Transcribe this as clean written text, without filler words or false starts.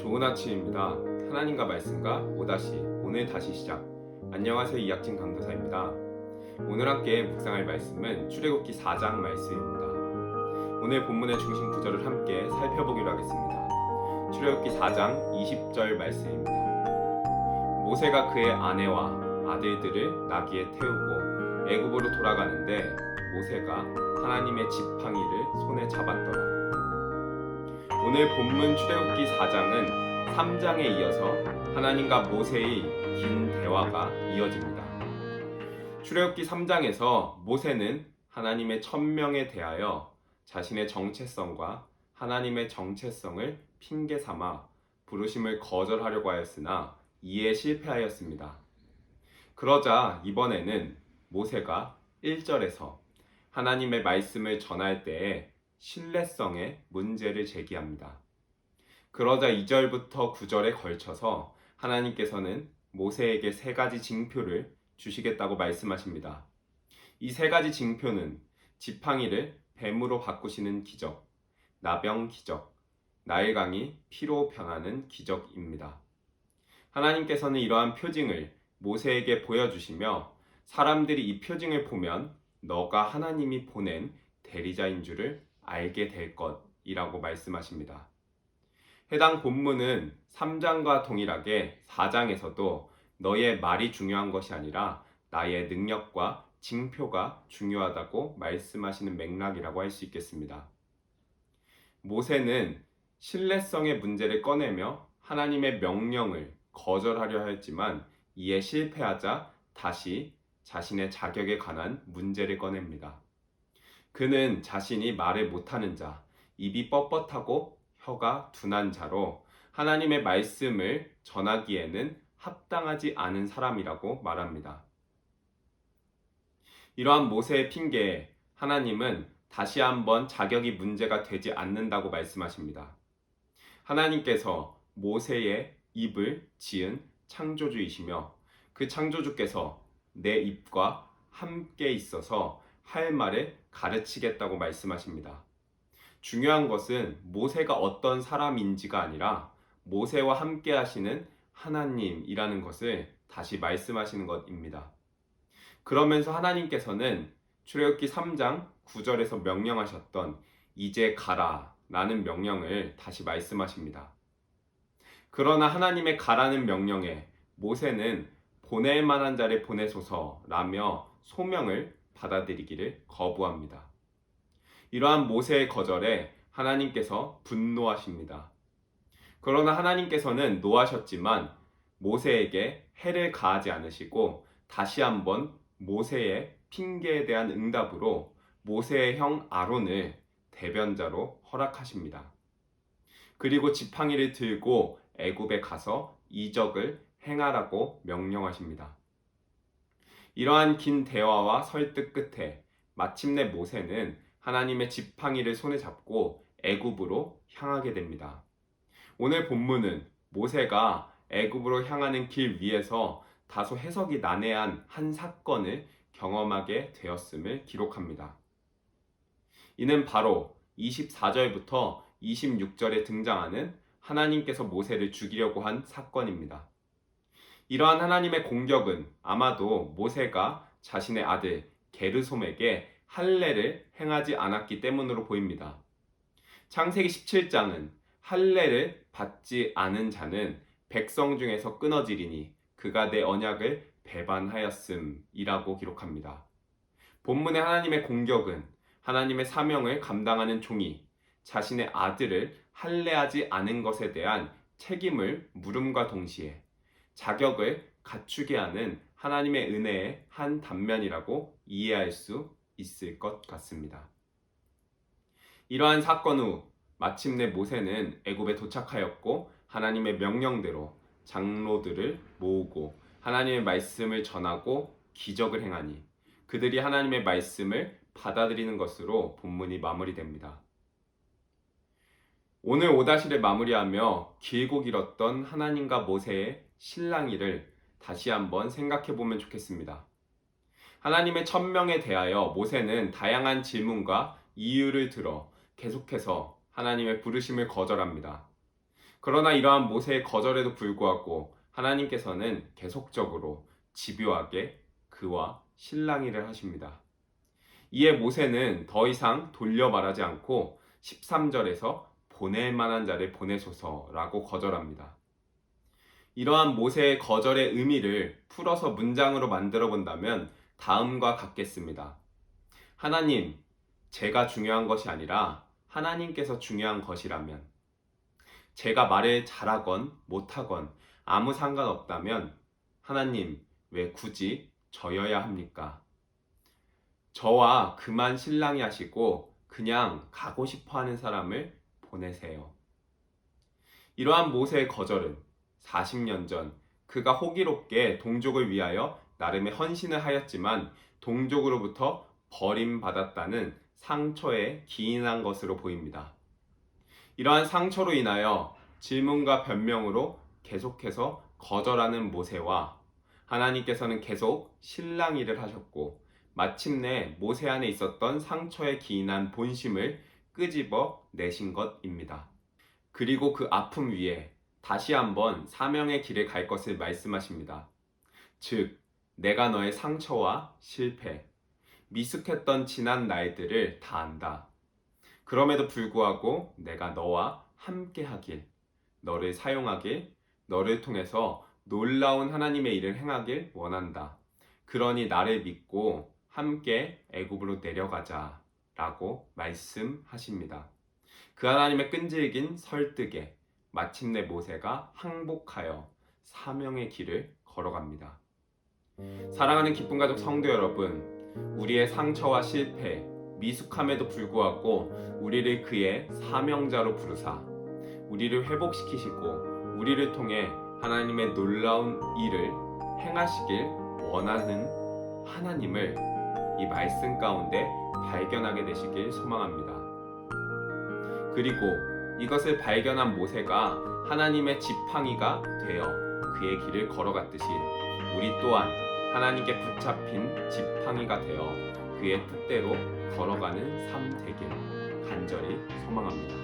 좋은 아침입니다. 하나님과 말씀과 오늘 다시 시작. 안녕하세요. 이학진 강도사입니다. 오늘 함께 묵상할 말씀은 출애굽기 4장 말씀입니다. 오늘 본문의 중심 구절을 함께 살펴보기로 하겠습니다. 출애굽기 4장 20절 말씀입니다. 모세가 그의 아내와 아들들을 나귀에 태우고 애굽으로 돌아가는데 모세가 하나님의 지팡이를 손에 잡았더라. 오늘 본문 출애굽기 4장은 3장에 이어서 하나님과 모세의 긴 대화가 이어집니다. 출애굽기 3장에서 모세는 하나님의 천명에 대하여 자신의 정체성과 하나님의 정체성을 핑계 삼아 부르심을 거절하려고 하였으나 이에 실패하였습니다. 그러자 이번에는 모세가 1절에서 하나님의 말씀을 전할 때에 신뢰성의 문제를 제기합니다. 그러자 2절부터 9절에 걸쳐서 하나님께서는 모세에게 3가지 징표를 주시겠다고 말씀하십니다. 이 3가지 징표는 지팡이를 뱀으로 바꾸시는 기적, 나병 기적, 나일강이 피로 변하는 기적입니다. 하나님께서는 이러한 표징을 모세에게 보여주시며 사람들이 이 표징을 보면 너가 하나님이 보낸 대리자인 줄을 알게 될 것이라고 말씀하십니다. 해당 본문은 3장과 동일하게 4장에서도 너의 말이 중요한 것이 아니라 나의 능력과 징표가 중요하다고 말씀하시는 맥락이라고 할 수 있겠습니다. 모세는 신뢰성의 문제를 꺼내며 하나님의 명령을 거절하려 했지만 이에 실패하자 다시 자신의 자격에 관한 문제를 꺼냅니다. 그는 자신이 말을 못하는 자, 입이 뻣뻣하고 혀가 둔한 자로 하나님의 말씀을 전하기에는 합당하지 않은 사람이라고 말합니다. 이러한 모세의 핑계에 하나님은 다시 한번 자격이 문제가 되지 않는다고 말씀하십니다. 하나님께서 모세의 입을 지은 창조주이시며 그 창조주께서 내 입과 함께 있어서 할 말을 가르치겠다고 말씀하십니다. 중요한 것은 모세가 어떤 사람인지가 아니라 모세와 함께 하시는 하나님이라는 것을 다시 말씀하시는 것입니다. 그러면서 하나님께서는 출애굽기 3장 9절에서 명령하셨던 이제 가라 라는 명령을 다시 말씀하십니다. 그러나 하나님의 가라는 명령에 모세는 보낼 만한 자를 보내소서라며 소명을 받아들이기를 거부합니다. 이러한 모세의 거절에 하나님께서 분노하십니다. 그러나 하나님께서는 노하셨지만 모세에게 해를 가하지 않으시고 다시 한번 모세의 핑계에 대한 응답으로 모세의 형 아론을 대변자로 허락하십니다. 그리고 지팡이를 들고 애굽에 가서 이적을 행하라고 명령하십니다. 이러한 긴 대화와 설득 끝에 마침내 모세는 하나님의 지팡이를 손에 잡고 애굽으로 향하게 됩니다. 오늘 본문은 모세가 애굽으로 향하는 길 위에서 다소 해석이 난해한 한 사건을 경험하게 되었음을 기록합니다. 이는 바로 24절부터 26절에 등장하는 하나님께서 모세를 죽이려고 한 사건입니다. 이러한 하나님의 공격은 아마도 모세가 자신의 아들 게르솜에게 할례를 행하지 않았기 때문으로 보입니다. 창세기 17장은 할례를 받지 않은 자는 백성 중에서 끊어지리니 그가 내 언약을 배반하였음이라고 기록합니다. 본문의 하나님의 공격은 하나님의 사명을 감당하는 종이 자신의 아들을 할례하지 않은 것에 대한 책임을 물음과 동시에 자격을 갖추게 하는 하나님의 은혜의 한 단면이라고 이해할 수 있을 것 같습니다. 이러한 사건 후 마침내 모세는 애굽에 도착하였고 하나님의 명령대로 장로들을 모으고 하나님의 말씀을 전하고 기적을 행하니 그들이 하나님의 말씀을 받아들이는 것으로 본문이 마무리됩니다. 오늘 오다시를 마무리하며 길고 길었던 하나님과 모세의 실랑이를 다시 한번 생각해 보면 좋겠습니다. 하나님의 천명에 대하여 모세는 다양한 질문과 이유를 들어 계속해서 하나님의 부르심을 거절합니다. 그러나 이러한 모세의 거절에도 불구하고 하나님께서는 계속적으로 집요하게 그와 실랑이를 하십니다. 이에 모세는 더 이상 돌려 말하지 않고 13절에서 보낼 만한 자를 보내소서라고 거절합니다. 이러한 모세의 거절의 의미를 풀어서 문장으로 만들어 본다면 다음과 같겠습니다. 하나님, 제가 중요한 것이 아니라 하나님께서 중요한 것이라면, 제가 말을 잘하건 못하건 아무 상관없다면 하나님, 왜 굳이 저여야 합니까? 저와 그만 실랑이 하시고 그냥 가고 싶어 하는 사람을 보내세요. 이러한 모세의 거절은 40년 전 그가 호기롭게 동족을 위하여 나름의 헌신을 하였지만 동족으로부터 버림받았다는 상처에 기인한 것으로 보입니다. 이러한 상처로 인하여 질문과 변명으로 계속해서 거절하는 모세와 하나님께서는 계속 실랑이를 하셨고 마침내 모세 안에 있었던 상처에 기인한 본심을 끄집어 내신 것입니다. 그리고 그 아픔 위에 다시 한번 사명의 길에 갈 것을 말씀하십니다. 즉, 내가 너의 상처와 실패, 미숙했던 지난 날들을 다 안다. 그럼에도 불구하고 내가 너와 함께 하길, 너를 사용하길, 너를 통해서 놀라운 하나님의 일을 행하길 원한다. 그러니 나를 믿고 함께 애굽으로 내려가자 라고 말씀하십니다. 그 하나님의 끈질긴 설득에 마침내 모세가 항복하여 사명의 길을 걸어갑니다. 사랑하는 기쁨 가족 성도 여러분, 우리의 상처와 실패, 미숙함에도 불구하고 우리를 그의 사명자로 부르사 우리를 회복시키시고 우리를 통해 하나님의 놀라운 일을 행하시길 원하는 하나님을 이 말씀 가운데 발견하게 되시길 소망합니다. 그리고 이것을 발견한 모세가 하나님의 지팡이가 되어 그의 길을 걸어갔듯이 우리 또한 하나님께 붙잡힌 지팡이가 되어 그의 뜻대로 걸어가는 삶 되길 간절히 소망합니다.